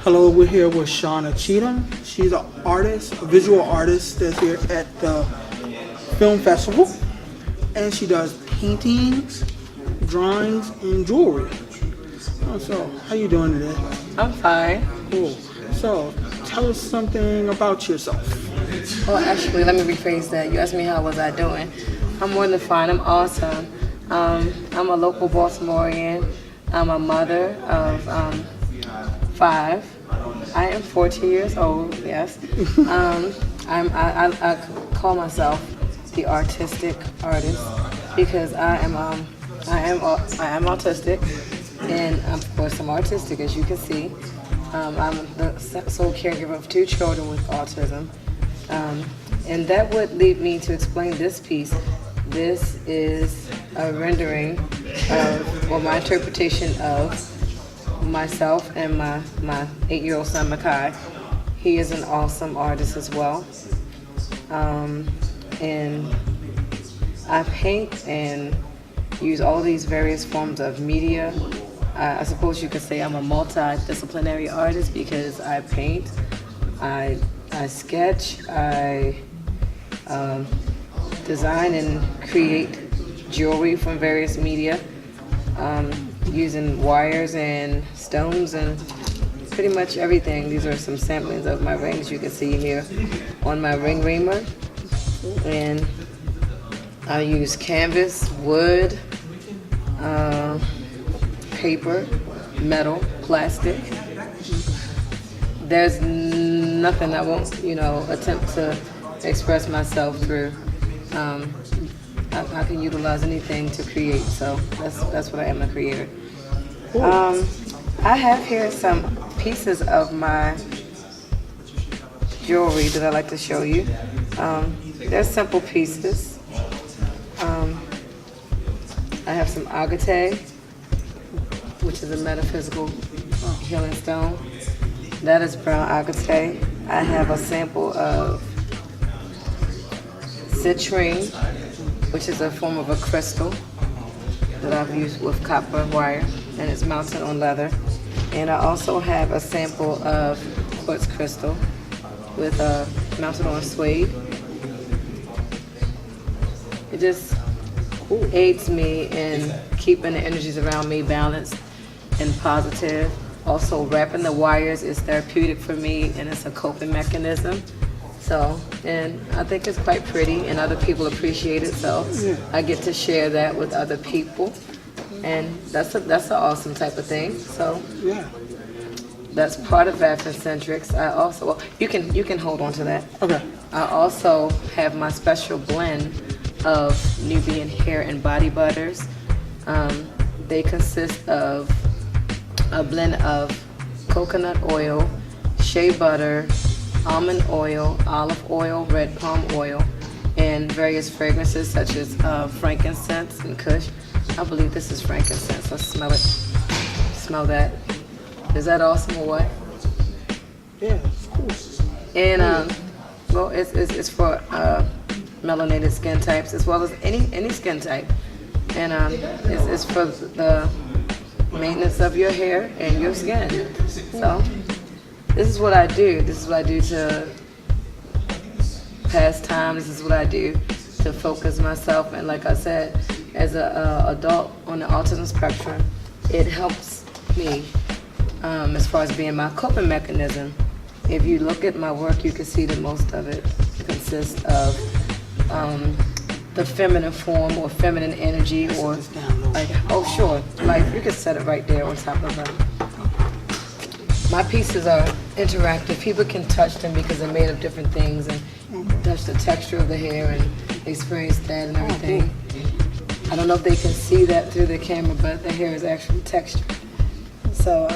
Hello, we're here with Shawna Cheatham. She's an artist, a visual artist that's here at the film festival. And she does paintings, drawings, and jewelry. So, how you doing today? I'm fine. Cool. So, tell us something about yourself. Well, actually, let me rephrase that. You asked me how was I doing. I'm more than fine. I'm awesome. I'm a local Baltimorean. I'm a mother of 5. I am 40 years old. Yes. I call myself the artistic artist because I am autistic, and of course I'm artistic, as you can see. I'm the sole caregiver of 2 children with autism, and that would lead me to explain this piece. This is a rendering of, or my interpretation of, myself and my 8-year-old son Makai. He is an awesome artist as well, and I paint and use all these various forms of media. I suppose you could say I'm a multidisciplinary artist because I paint, I sketch, I design and create jewelry from various media, using wires and stones and pretty much everything. These are some samplings of my rings you can see here on my ring reamer. And I use canvas, wood, paper, metal, plastic. There's nothing I won't, attempt to express myself through. I can utilize anything to create, so that's what I am, a creator. I have here some pieces of my jewelry that I like to show you. They're simple pieces. I have some agate, which is a metaphysical healing stone. That is brown agate. I have a sample of citrine, which is a form of a crystal that I've used with copper wire, and it's mounted on leather. And I also have a sample of quartz crystal with mounted on suede. It just aids me in keeping the energies around me balanced and positive. Also, wrapping the wires is therapeutic for me, and it's a coping mechanism. So, and I think it's quite pretty, and other people appreciate it. So, I get to share that with other people, and that's an awesome type of thing. So, that's part of Afrocentrics. I also, well, you can hold on to that. Okay. I also have my special blend of Nubian hair and body butters. They consist of a blend of coconut oil, shea butter, almond oil, olive oil, red palm oil, and various fragrances such as frankincense and kush. I believe this is frankincense. Let's smell it. Smell that. Is that awesome or what? Yeah, it's cool. And well, it's for melanated skin types as well as any skin type, and it's for the maintenance of your hair and your skin. So this is what I do. This is what I do to pass time. This is what I do to focus myself. And like I said, as an adult on the autism spectrum, it helps me as far as being my coping mechanism. If you look at my work, you can see that most of it consists of the feminine form or feminine energy, or like, oh sure, like you can set it right there on top of them. My pieces are interactive. People can touch them because they're made of different things, and touch the texture of the hair and experience that and everything. I don't know if they can see that through the camera, but the hair is actually textured. So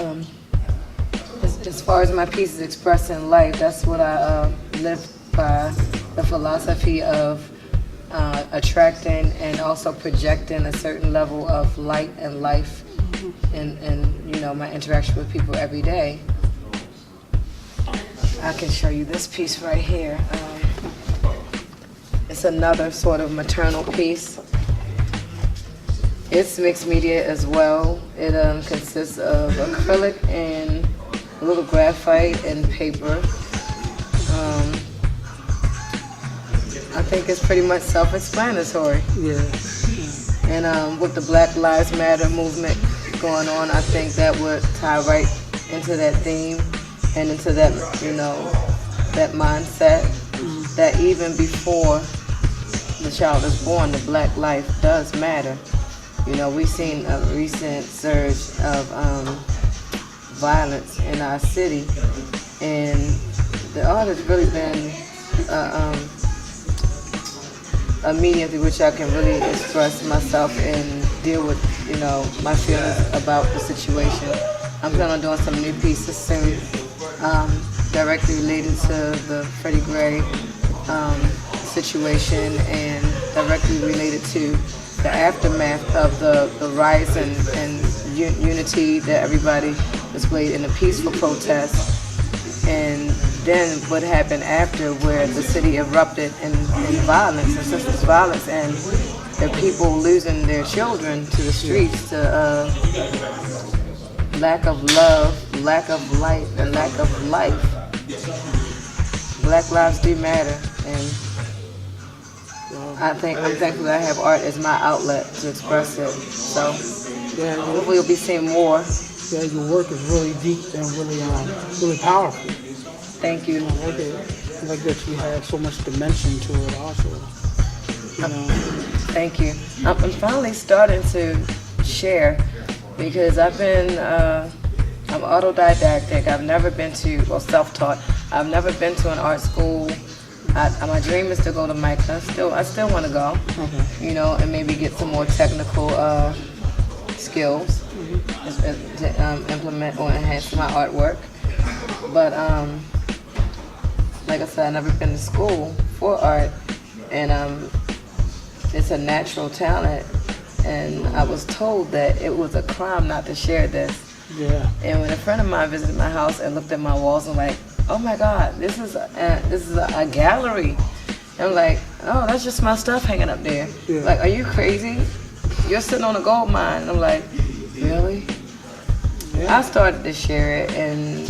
as far as my pieces expressing life, that's what I live by, the philosophy of attracting and also projecting a certain level of light and life in my interaction with people every day. I can show you this piece right here. It's another sort of maternal piece. It's mixed media as well. It consists of acrylic and a little graphite and paper. I think it's pretty much self-explanatory. Yeah. And with the Black Lives Matter movement going on, I think that would tie right into that theme and into that, that mindset that even before the child is born, the Black life does matter. We've seen a recent surge of violence in our city, and the art has really been a medium through which I can really express myself and deal with, my feelings about the situation. I'm planning on doing some new pieces soon, directly related to the Freddie Gray situation and directly related to the aftermath of the riots and unity that everybody displayed in a peaceful protest. And then what happened after, where the city erupted in violence and senseless violence, and the people losing their children to the streets, to lack of love, lack of light, and lack of life. Black lives do matter, and I'm thankful that I have art as my outlet to express it. So hopefully you'll be seeing more. Yeah, your work is really deep and really powerful. Thank you. I like that you have so much dimension to it also. Thank you. I'm finally starting to share because I'm autodidactic. I've never been to, self-taught. I've never been to an art school. My dream is to go to MICA. I still want to go, and maybe get some more technical skills to implement or enhance my artwork. But like I said, I've never been to school for art, and it's a natural talent. And I was told that it was a crime not to share this. Yeah. And when a friend of mine visited my house and looked at my walls and like, oh my God, this is a gallery. And I'm like, oh, that's just my stuff hanging up there. Yeah. Like, are you crazy? You're sitting on a gold mine. And I'm like, really? Yeah. I started to share it, and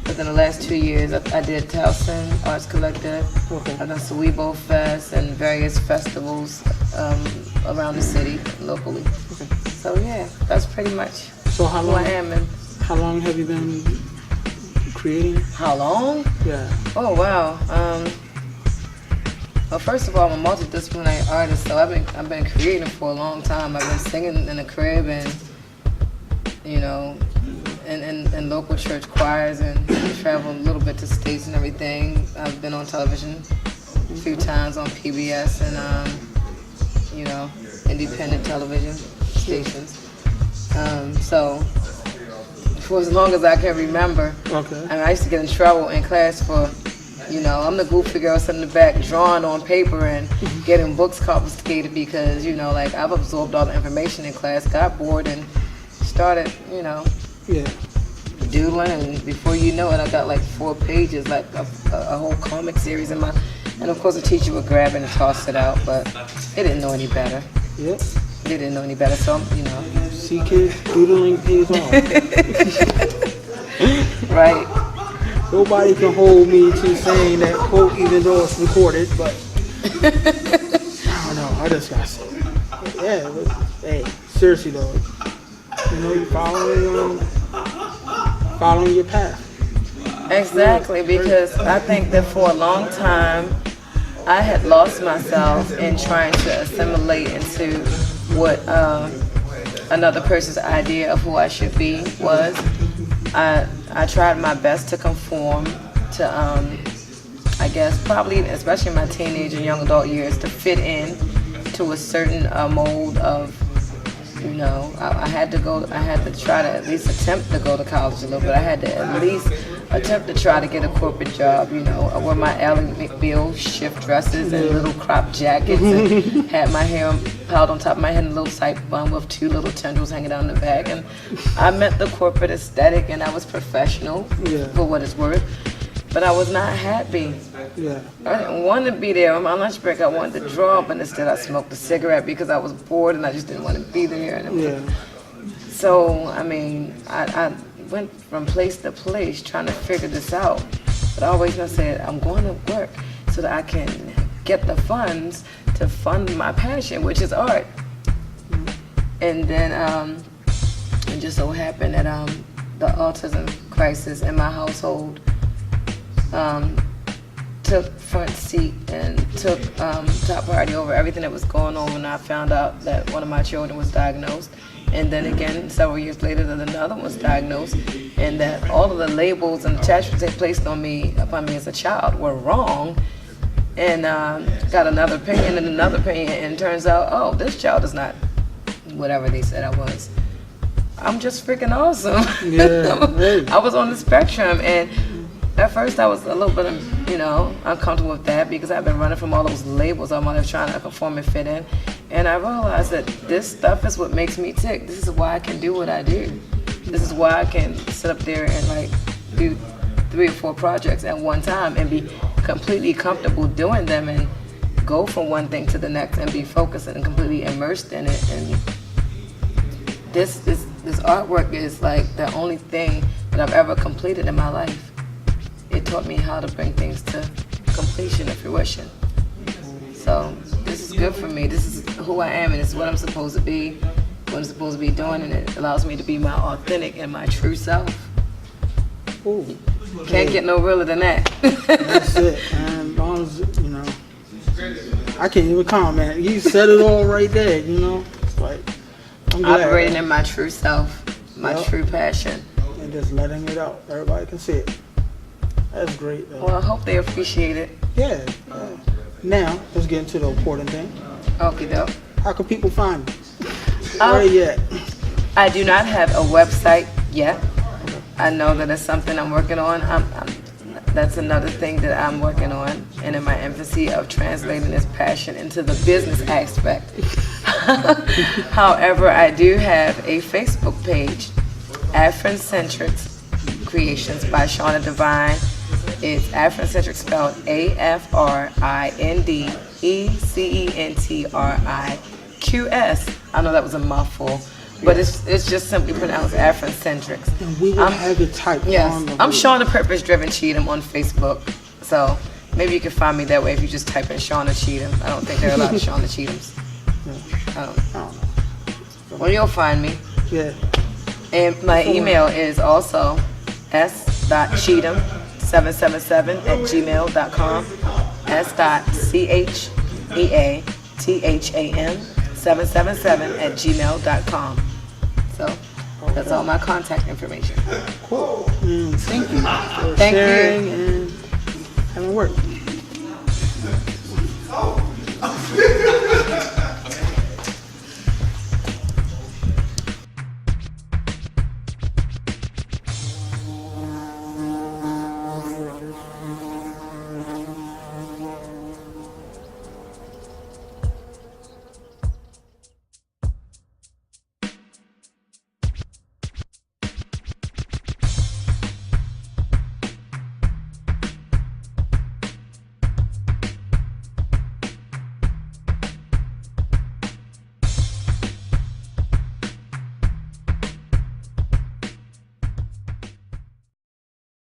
within the last 2 years, I did Towson Arts Collective. Okay. I've done Sawebo Fest and various festivals around the city, locally. Okay. So yeah, that's pretty much who I am. And how long have you been creating? How long? Yeah. Oh wow. Well, first of all, I'm a multidisciplinary artist, so I've been creating for a long time. I've been singing in the crib and in local church choirs, and traveled a little bit to states and everything. I've been on television a few times on PBS and independent television stations. So for as long as I can remember. Okay. I used to get in trouble in class for, I'm the goofy girl sitting in the back drawing on paper and getting books confiscated because, I've absorbed all the information in class, got bored, and started, doodling, and before you know it, I got like 4 pages, like a whole comic series in my, and of course the teacher would grab it and toss it out, but they didn't know any better. Yep. They didn't know any better, so, See, kids, doodling pays off. Right. Nobody can hold me to saying that quote, even though it's recorded, but I don't know, I just gotta say it. Yeah, hey, seriously though, you're following your path. Exactly, because I think that for a long time, I had lost myself in trying to assimilate into what another person's idea of who I should be was. I tried my best to conform to, I guess, probably, especially in my teenage and young adult years, to fit in to a certain mold of, I had to try to at least attempt to go to college a little bit. I had to at least attempt to try to get a corporate job, I wore my Ally McBeal shift dresses and little crop jackets and had my hair piled on top of my head in a little tight bun with 2 little tendrils hanging down the back. And I meant the corporate aesthetic, and I was professional for what it's worth. But I was not happy. Yeah. I didn't want to be there. On my lunch break, I wanted to draw, but instead I smoked a cigarette because I was bored and I just didn't want to be there. Yeah. So, I went from place to place trying to figure this out. But I always said, I'm going to work so that I can get the funds to fund my passion, which is art. And then it just so happened that the autism crisis in my household took front seat and took top priority over everything that was going on when I found out that one of my children was diagnosed. And then again, several years later, that another one was diagnosed, and that all of the labels and attachments they placed on me, upon me as a child, were wrong. And got another opinion and another opinion, and it turns out, oh, this child is not whatever they said I was. I'm just freaking awesome. Yeah, right. I was on the spectrum, and at first I was a little bit, uncomfortable with that because I've been running from all those labels all my life trying to conform and fit in. And I realized that this stuff is what makes me tick. This is why I can do what I do. This is why I can sit up there and do 3 or 4 projects at one time and be completely comfortable doing them and go from one thing to the next and be focused and completely immersed in it. And this artwork is like the only thing that I've ever completed in my life. It taught me how to bring things to completion and fruition. So this is good for me. This is who I am, and it's what I'm supposed to be, what I'm supposed to be doing, and it allows me to be my authentic and my true self. Ooh, Can't get no realer than that. that's it. And as long as, I can't even comment. You said it all right there, It's like, I'm glad. Operating in my true self, my true passion. And just letting it out. Everybody can see it. That's great. Well, I hope they appreciate it. Yeah. Now, let's get into the important thing. Okie doke. How can people find you? Where yet? I do not have a website yet. I know that it's something I'm working on. That's another thing that I'm working on, and in my infancy of translating this passion into the business aspect. However, I do have a Facebook page, Afrocentrics Creations by Shawna Divine. It's Afrocentric spelled AFRINDECENTRIQS. I know that was a mouthful, but it's just simply pronounced Afrocentrics. And we will have it typed on the I'm Shawna Purpose Driven Cheatham on Facebook, so maybe you can find me that way if you just type in Shawna Cheatham. I don't think there are a lot of Shawna Cheathams. I don't know. Well, you'll find me. Yeah. And my email is also s.cheatham777@gmail.com. s.cheatham777@gmail.com. So that's all my contact information. Cool. Thank you for Thank sharing you. and having work.